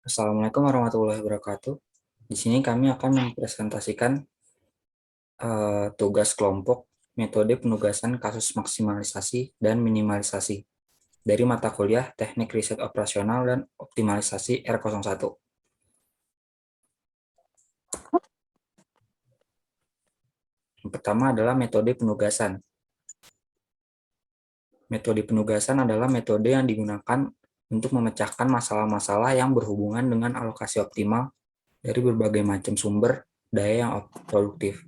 Assalamualaikum warahmatullahi wabarakatuh. Di sini kami akan mempresentasikan tugas kelompok, metode penugasan kasus maksimalisasi dan minimalisasi dari mata kuliah Teknik Riset Operasional dan Optimalisasi R01. Yang pertama adalah metode penugasan. Metode penugasan adalah metode yang digunakan untuk memecahkan masalah-masalah yang berhubungan dengan alokasi optimal dari berbagai macam sumber daya yang produktif.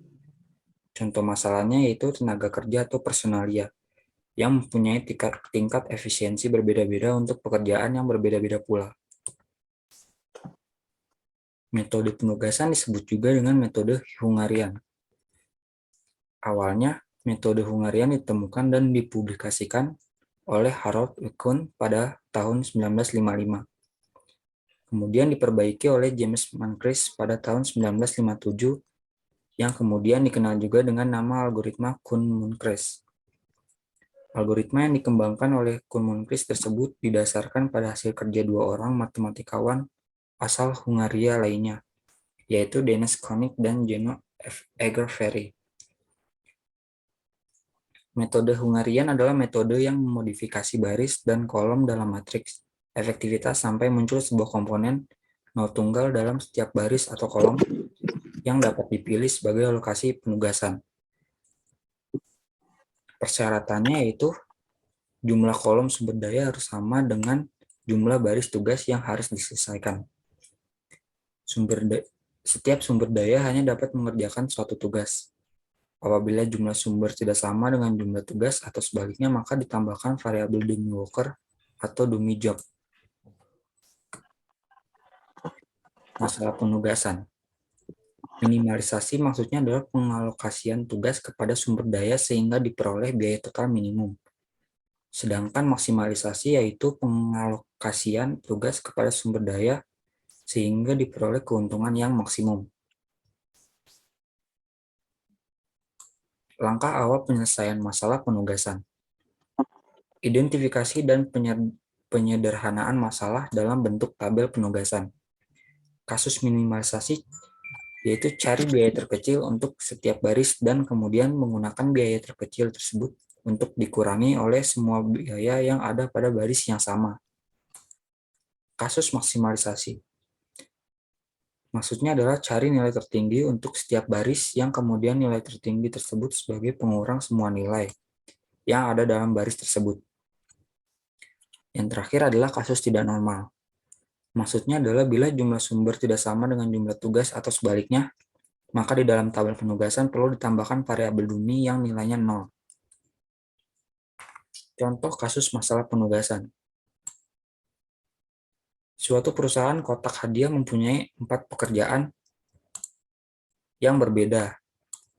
Contoh masalahnya yaitu tenaga kerja atau personalia yang mempunyai tingkat efisiensi berbeda-beda untuk pekerjaan yang berbeda-beda pula. Metode penugasan disebut juga dengan metode Hungarian. Awalnya, metode Hungarian ditemukan dan dipublikasikan oleh Harold Urquhart pada tahun 1955. Kemudian diperbaiki oleh James Moncrief pada tahun 1957, yang kemudian dikenal juga dengan nama algoritma Kuhn-Munkres. Algoritma yang dikembangkan oleh Kuhn-Munkres tersebut didasarkan pada hasil kerja dua orang matematikawan asal Hungaria lainnya, yaitu Dennis Koenig dan Geno Eger-Ferry. Metode Hungarian adalah metode yang memodifikasi baris dan kolom dalam matriks efektivitas sampai muncul sebuah komponen nol tunggal dalam setiap baris atau kolom yang dapat dipilih sebagai alokasi penugasan. Persyaratannya yaitu jumlah kolom sumber daya harus sama dengan jumlah baris tugas yang harus diselesaikan. Setiap sumber daya hanya dapat mengerjakan suatu tugas. Apabila jumlah sumber tidak sama dengan jumlah tugas atau sebaliknya, maka ditambahkan variabel dummy worker atau dummy job. Masalah penugasan. Minimalisasi maksudnya adalah pengalokasian tugas kepada sumber daya sehingga diperoleh biaya total minimum. Sedangkan maksimalisasi yaitu pengalokasian tugas kepada sumber daya sehingga diperoleh keuntungan yang maksimum. Langkah awal penyelesaian masalah penugasan. Identifikasi dan penyederhanaan masalah dalam bentuk tabel penugasan. Kasus minimalisasi yaitu cari biaya terkecil untuk setiap baris dan kemudian menggunakan biaya terkecil tersebut untuk dikurangi oleh semua biaya yang ada pada baris yang sama. Kasus maksimalisasi. Maksudnya adalah cari nilai tertinggi untuk setiap baris yang kemudian nilai tertinggi tersebut sebagai pengurang semua nilai yang ada dalam baris tersebut. Yang terakhir adalah kasus tidak normal. Maksudnya adalah bila jumlah sumber tidak sama dengan jumlah tugas atau sebaliknya, maka di dalam tabel penugasan perlu ditambahkan variabel dummy yang nilainya 0. Contoh kasus masalah penugasan. Suatu perusahaan kotak hadiah mempunyai 4 pekerjaan yang berbeda,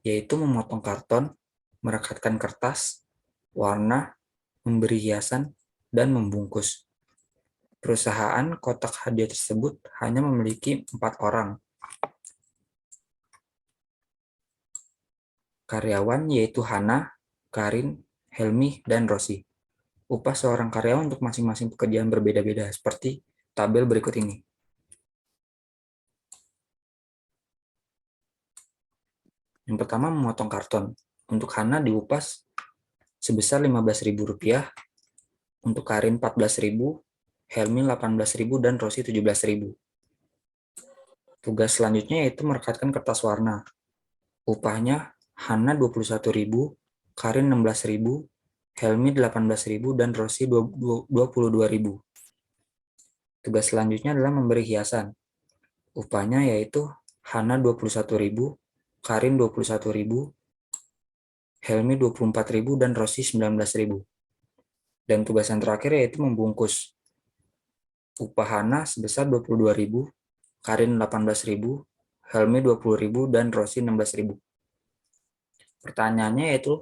yaitu memotong karton, merekatkan kertas, warna, memberi hiasan, dan membungkus. Perusahaan kotak hadiah tersebut hanya memiliki 4 orang. Karyawan yaitu Hana, Karin, Helmi, dan Rosi. Upah seorang karyawan untuk masing-masing pekerjaan berbeda-beda, seperti tabel berikut ini. Yang pertama, memotong karton. Untuk Hana diupah sebesar Rp15.000, untuk Karin 14.000, Helmi 18.000, dan Rosi 17.000. Tugas selanjutnya yaitu merekatkan kertas warna. Upahnya Hana 21.000, Karin 16.000, Helmi 18.000, dan Rosi 22.000. Tugas selanjutnya adalah memberi hiasan. Upahnya yaitu Hana 21.000, Karin 21.000, Helmi 24.000, dan Rosi 19.000. Dan tugas yang terakhir yaitu membungkus. Upah Hana sebesar 22.000, Karin 18.000, Helmi 20.000, dan Rosi 16.000. Pertanyaannya yaitu,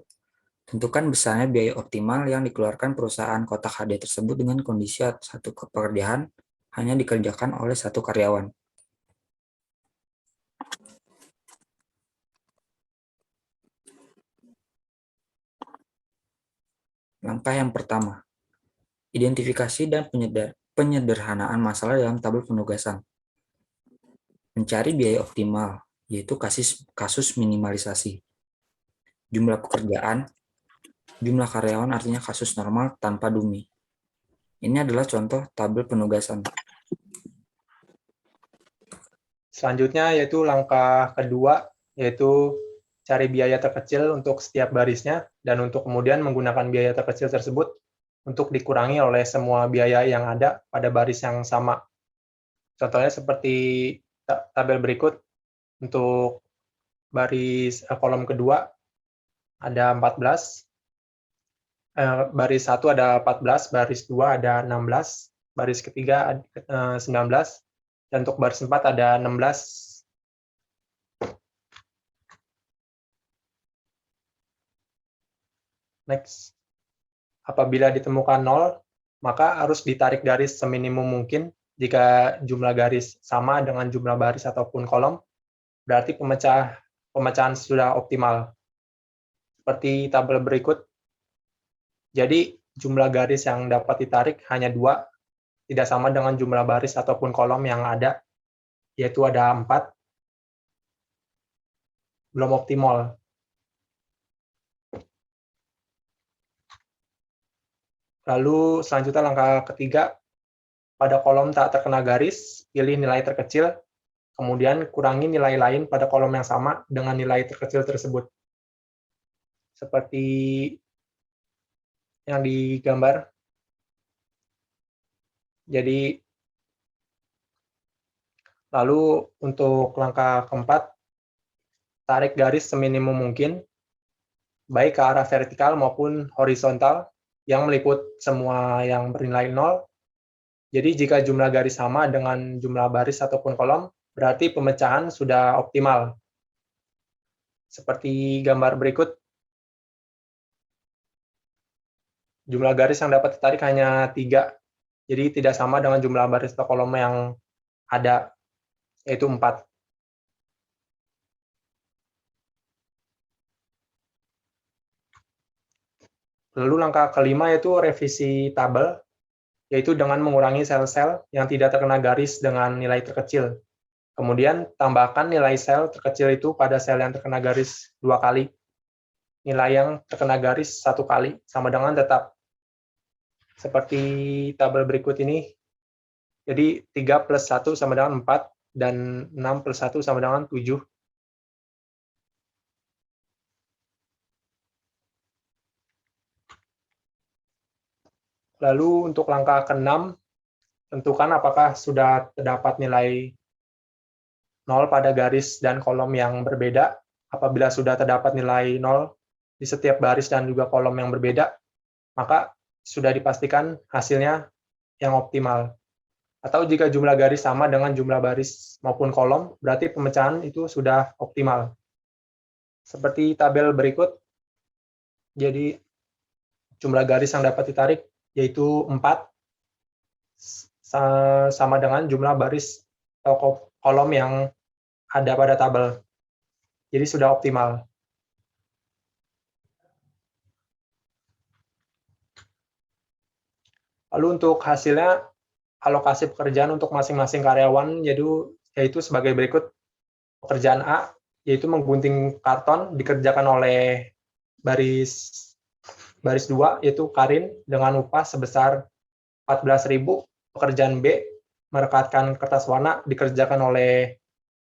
tentukan besarnya biaya optimal yang dikeluarkan perusahaan kotak hadiah tersebut dengan kondisi satu pekerjaan hanya dikerjakan oleh satu karyawan. Langkah yang pertama, identifikasi dan penyederhanaan masalah dalam tabel penugasan. Mencari biaya optimal, yaitu kasus minimalisasi. Jumlah pekerjaan, jumlah karyawan artinya kasus normal tanpa dummy. Ini adalah contoh tabel penugasan. Selanjutnya yaitu langkah kedua, yaitu cari biaya terkecil untuk setiap barisnya, dan untuk kemudian menggunakan biaya terkecil tersebut untuk dikurangi oleh semua biaya yang ada pada baris yang sama. Contohnya seperti tabel berikut. Untuk baris kolom kedua ada 14, baris 1 ada 14, baris 2 ada 16, baris ketiga 19, dan untuk baris 4 ada 16. Next. Apabila ditemukan 0, maka harus ditarik garis seminimum mungkin. Jika jumlah garis sama dengan jumlah baris ataupun kolom, berarti pemecahan sudah optimal. Seperti tabel berikut. Jadi, jumlah garis yang dapat ditarik hanya 2, tidak sama dengan jumlah baris ataupun kolom yang ada, yaitu ada 4, belum optimal. Lalu selanjutnya langkah ketiga, pada kolom tak terkena garis, pilih nilai terkecil, kemudian kurangi nilai lain pada kolom yang sama dengan nilai terkecil tersebut. Seperti yang digambar. Jadi, lalu untuk langkah keempat, tarik garis seminimum mungkin, baik ke arah vertikal maupun horizontal, yang meliput semua yang bernilai 0. Jadi jika jumlah garis sama dengan jumlah baris ataupun kolom, berarti pemecahan sudah optimal. Seperti gambar berikut, jumlah garis yang dapat ditarik hanya 3, jadi tidak sama dengan jumlah baris atau kolom yang ada, yaitu 4. Lalu langkah kelima yaitu revisi tabel, yaitu dengan mengurangi sel-sel yang tidak terkena garis dengan nilai terkecil. Kemudian tambahkan nilai sel terkecil itu pada sel yang terkena garis 2 kali. Nilai yang terkena garis 1 kali, sama dengan tetap. Seperti tabel berikut ini. Jadi 3 plus 1 sama dengan 4, dan 6 plus 1 sama dengan 7. Lalu untuk langkah ke-6, tentukan apakah sudah terdapat nilai 0 pada garis dan kolom yang berbeda. Apabila sudah terdapat nilai 0 di setiap baris dan juga kolom yang berbeda, maka sudah dipastikan hasilnya yang optimal. Atau jika jumlah garis sama dengan jumlah baris maupun kolom, berarti pemecahan itu sudah optimal. Seperti tabel berikut, jadi jumlah garis yang dapat ditarik yaitu 4, sama dengan jumlah baris atau kolom yang ada pada tabel. Jadi sudah optimal. Lalu untuk hasilnya, alokasi pekerjaan untuk masing-masing karyawan yaitu sebagai berikut. Pekerjaan A, yaitu menggunting karton, dikerjakan oleh baris 2, yaitu Karin, dengan upah sebesar 14.000. Pekerjaan B, merekatkan kertas warna, dikerjakan oleh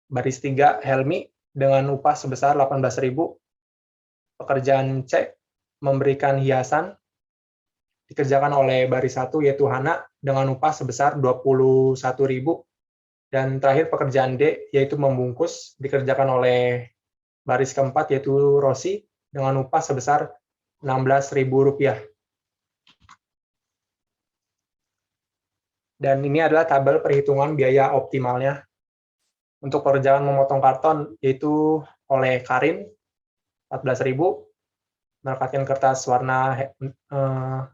baris 3, Helmi, dengan upah sebesar 18.000. Pekerjaan C, memberikan hiasan, dikerjakan oleh baris 1, yaitu Hana, dengan upah sebesar 21.000. Dan terakhir pekerjaan D, yaitu membungkus, dikerjakan oleh baris keempat, yaitu Rosi, dengan upah sebesar Rp16.000. Dan ini adalah tabel perhitungan biaya optimalnya. Untuk pekerjaan memotong karton, yaitu oleh Karin, 14.000. Merekatkan kertas warna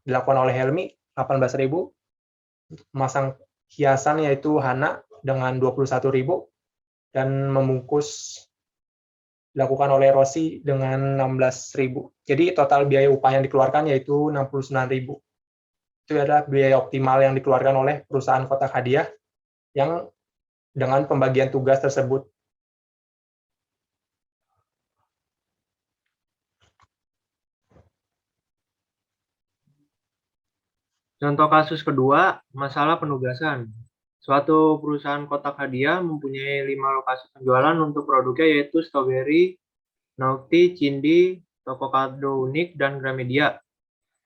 dilakukan oleh Helmi, 18.000. Memasang hiasan yaitu Hana dengan 21.000. Dan membungkus dilakukan oleh Rosi dengan 16.000. Jadi total biaya upah yang dikeluarkan yaitu 69.000. itu adalah biaya optimal yang dikeluarkan oleh perusahaan kotak hadiah yang dengan pembagian tugas tersebut. Contoh kasus kedua, masalah penugasan. Suatu perusahaan kotak hadiah mempunyai 5 lokasi penjualan untuk produknya yaitu Strawberry, Naughty, Cindy, Toko Kado Unik, dan Gramedia.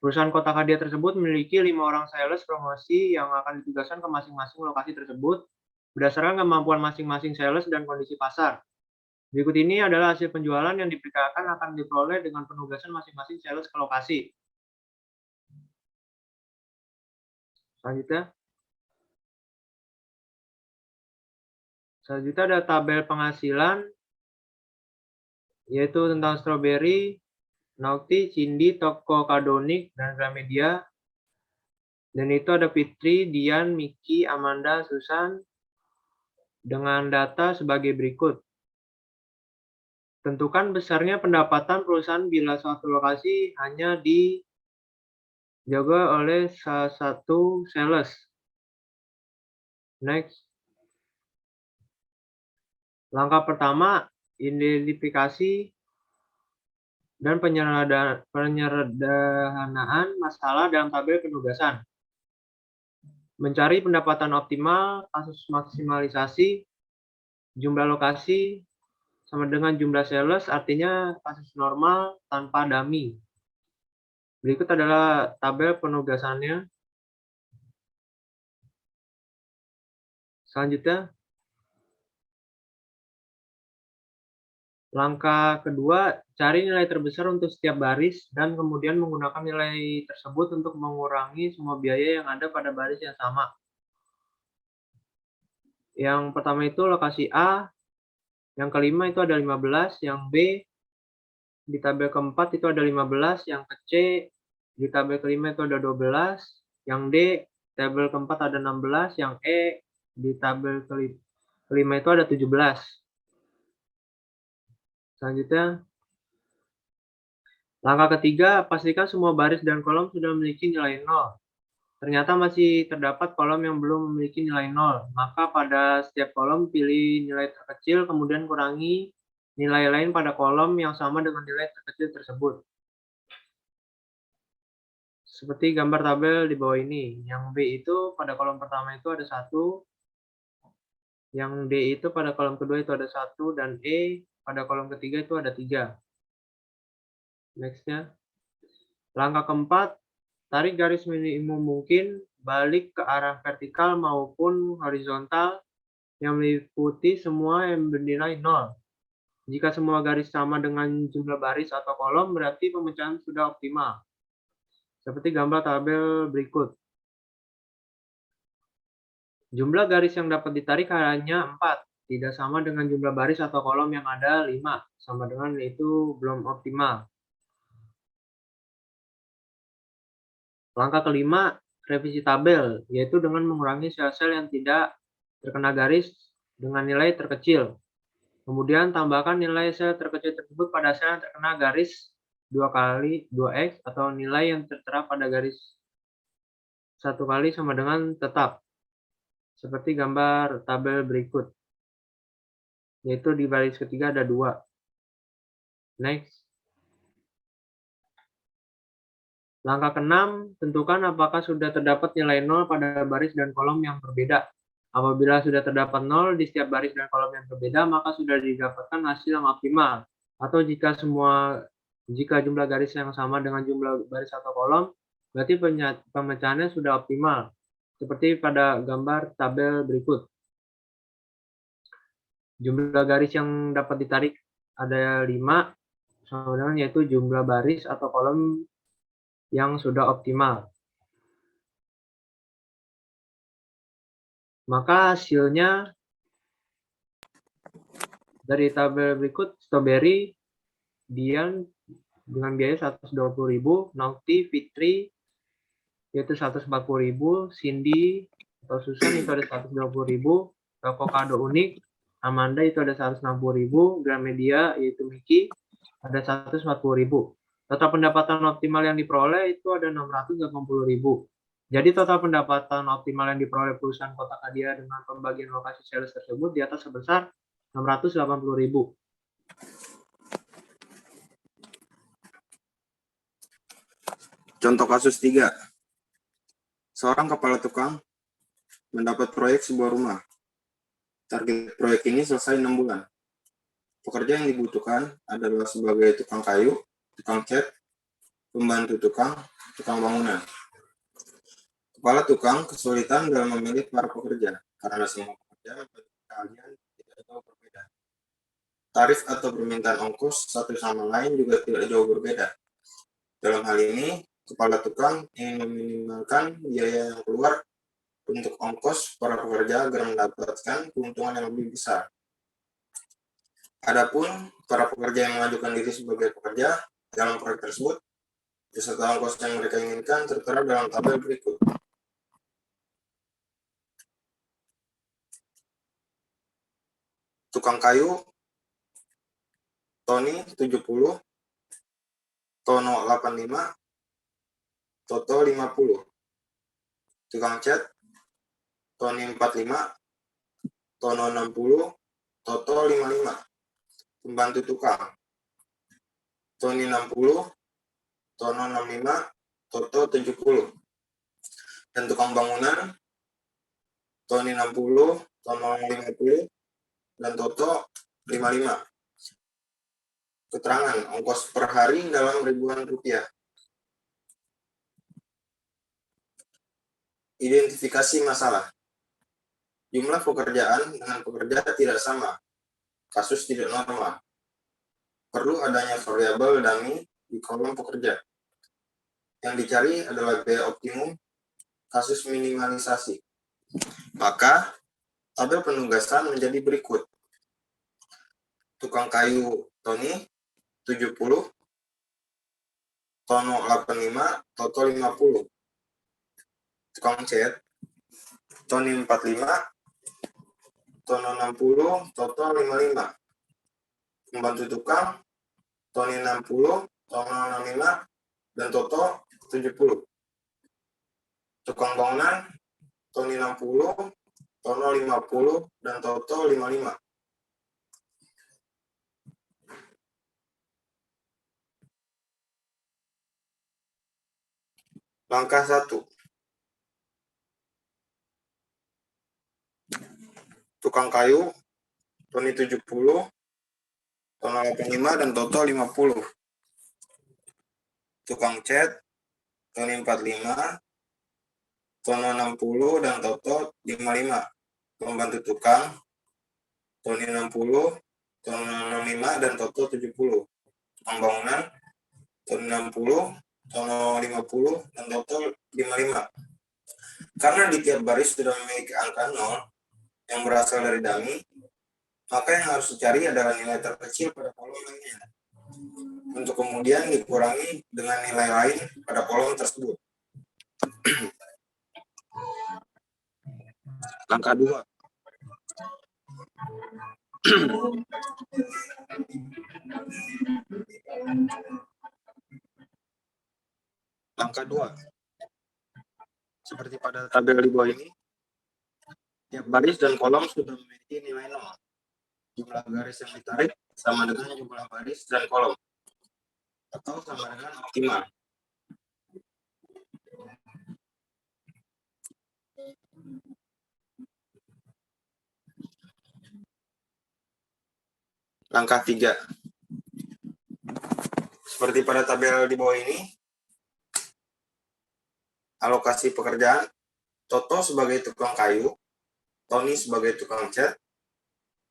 Perusahaan kotak hadiah tersebut memiliki 5 orang sales promosi yang akan ditugaskan ke masing-masing lokasi tersebut berdasarkan kemampuan masing-masing sales dan kondisi pasar. Berikut ini adalah hasil penjualan yang diperkirakan akan diperoleh dengan penugasan masing-masing sales ke lokasi. Selanjutnya ada tabel penghasilan, yaitu tentang Strawberry, Naughty, Cindy, Toko Kado Unik, dan Gramedia. Dan itu ada Fitri, Dian, Miki, Amanda, Susan, dengan data sebagai berikut. Tentukan besarnya pendapatan perusahaan bila suatu lokasi hanya dijaga oleh salah satu sales. Next. Langkah pertama, identifikasi dan penyederhanaan masalah dalam tabel penugasan. Mencari pendapatan optimal, kasus maksimalisasi, jumlah lokasi, sama dengan jumlah sales, artinya kasus normal tanpa dummy. Berikut adalah tabel penugasannya. Selanjutnya, langkah kedua, cari nilai terbesar untuk setiap baris dan kemudian menggunakan nilai tersebut untuk mengurangi semua biaya yang ada pada baris yang sama. Yang pertama itu lokasi A, yang kelima itu ada 15, yang B di tabel keempat itu ada 15, yang ke C di tabel kelima itu ada 12, yang D tabel keempat ada 16, yang E di tabel kelima itu ada 17. Selanjutnya, langkah ketiga, pastikan semua baris dan kolom sudah memiliki nilai 0. Ternyata masih terdapat kolom yang belum memiliki nilai 0. Maka pada setiap kolom pilih nilai terkecil, kemudian kurangi nilai lain pada kolom yang sama dengan nilai terkecil tersebut. Seperti gambar tabel di bawah ini. Yang B itu pada kolom pertama itu ada 1. Yang D itu pada kolom kedua itu ada 1. Dan E pada kolom ketiga itu ada 3. Next-nya. Langkah keempat, tarik garis minimum mungkin balik ke arah vertikal maupun horizontal yang meliputi semua yang bernilai 0. Jika semua garis sama dengan jumlah baris atau kolom, berarti pemecahan sudah optimal. Seperti gambar tabel berikut. Jumlah garis yang dapat ditarik hanya 4. Tidak sama dengan jumlah baris atau kolom yang ada 5. Sama dengan itu belum optimal. Langkah kelima, revisi tabel, yaitu dengan mengurangi sel-sel yang tidak terkena garis dengan nilai terkecil. Kemudian tambahkan nilai sel terkecil tersebut pada sel yang terkena garis 2 kali 2x atau nilai yang tertera pada garis 1 kali sama dengan tetap. Seperti gambar tabel berikut. Yaitu di baris ketiga ada 2. Next. Langkah ke-6, tentukan apakah sudah terdapat nilai 0 pada baris dan kolom yang berbeda. Apabila sudah terdapat 0 di setiap baris dan kolom yang berbeda, maka sudah didapatkan hasil yang optimal. Atau jika jumlah garis yang sama dengan jumlah baris atau kolom, berarti pemecahannya sudah optimal. Seperti pada gambar tabel berikut. Jumlah garis yang dapat ditarik ada 5, sama dengan yaitu jumlah baris atau kolom yang sudah optimal. Maka hasilnya dari tabel berikut, Strawberry, Dian dengan biaya 120.000, Naughty, Fitri yaitu 140.000, Cindy atau Susan itu ada 120.000, Toko Kado Unik, Amanda itu ada 160.000, Gramedia yaitu Miki ada 140.000. Total pendapatan optimal yang diperoleh itu ada 680.000. Jadi total pendapatan optimal yang diperoleh perusahaan Kota Kadia dengan pembagian lokasi sales tersebut di atas sebesar 680.000. Contoh kasus 3. Seorang kepala tukang mendapat proyek sebuah rumah. Target proyek ini selesai 6 bulan. Pekerja yang dibutuhkan adalah sebagai tukang kayu, tukang cat, pembantu tukang, tukang bangunan. Kepala tukang kesulitan dalam memilih para pekerja karena semua pekerja kalian tidak jauh berbeda. Tarif atau permintaan ongkos satu sama lain juga tidak jauh berbeda. Dalam hal ini, kepala tukang ingin meminimalkan biaya yang keluar untuk ongkos para pekerja agar mendapatkan keuntungan yang lebih besar. Adapun para pekerja yang mengajukan diri sebagai pekerja dalam proyek tersebut, beserta ongkos yang mereka inginkan tertera dalam tabel berikut. Tukang kayu, Tony 70, Tono 85, Toto 50. Tukang cat, Tony 45, Tono 60, Toto 55. Pembantu tukang, Tony 60, Tono 65, Toto 70. Dan tukang bangunan, Tony 60, Tono 50, dan Toto 55. Keterangan ongkos per hari dalam ribuan rupiah. Identifikasi masalah. Jumlah pekerjaan dengan pekerja tidak sama. Kasus tidak normal. Perlu adanya variabel dummy di kolom pekerja. Yang dicari adalah biaya optimum kasus minimalisasi. Maka, tabel penugasan menjadi berikut. Tukang kayu Tony 70, Tono 85, Toto 50. Tukang cat Tony 45, Tono 60, Toto 55. Pembantu tukang Tony 60, Tono 65, dan Toto 70. Tukang bangunan Tony 60, Tono 50, dan Toto 55. Langkah 1. Tukang kayu Tony 70, Tono 85, dan Toto 50. Tukang cat Tony 45, Tono 60, dan Toto 55. Pembantu tukang Tony 60, Tono 65, dan Toto 70. Tukang bangunan Tony 60, Tono 50, dan Toto 55. Karena di tiap baris sudah memiliki angka 0 yang berasal dari dummy, maka yang harus dicari adalah nilai terkecil pada kolom lainnya, untuk kemudian dikurangi dengan nilai lain pada kolom tersebut. Langkah 2. Langkah 2. Seperti pada tabel di bawah ini, tiap baris dan kolom sudah memiliki nilai 0. Jumlah garis yang ditarik sama dengan jumlah baris dan kolom, atau sama dengan optimal. Langkah 3. Seperti pada tabel di bawah ini, alokasi pekerjaan, Toto sebagai tukang kayu, Tony sebagai tukang cat,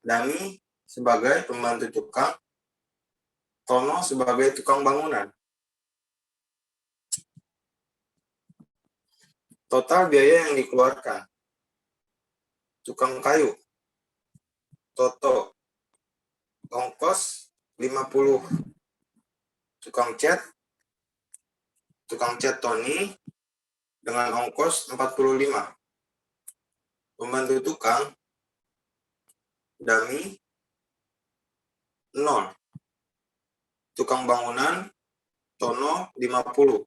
Dami sebagai pembantu tukang, Tono sebagai tukang bangunan. Total biaya yang dikeluarkan. Tukang kayu, Toto, ongkos 50. Tukang cat Tony dengan ongkos 45. Pembantu tukang, Dami 0. Tukang bangunan, Tono 50.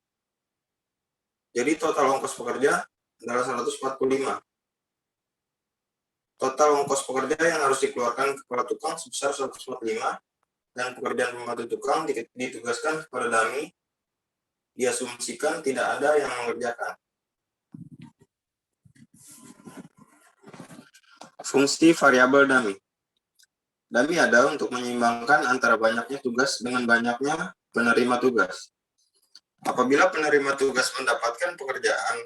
Jadi total ongkos pekerja adalah 145. Total ongkos pekerja yang harus dikeluarkan kepala tukang sebesar 145 dan pekerjaan pembantu tukang ditugaskan kepada dummy, diasumsikan tidak ada yang mengerjakan. Fungsi variabel dummy. Dummy ada untuk menyeimbangkan antara banyaknya tugas dengan banyaknya penerima tugas. Apabila penerima tugas mendapatkan pekerjaan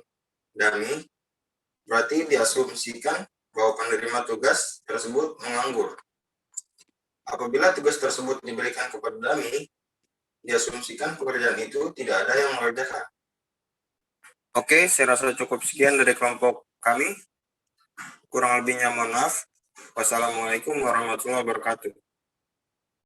dummy, berarti diasumsikan bahwa penerima tugas tersebut menganggur. Apabila tugas tersebut diberikan kepada dummy, diasumsikan pekerjaan itu tidak ada yang mengerjakan. Oke, saya rasa cukup sekian dari kelompok kami. Kurang lebihnya mohon maaf. Wassalamualaikum warahmatullahi wabarakatuh.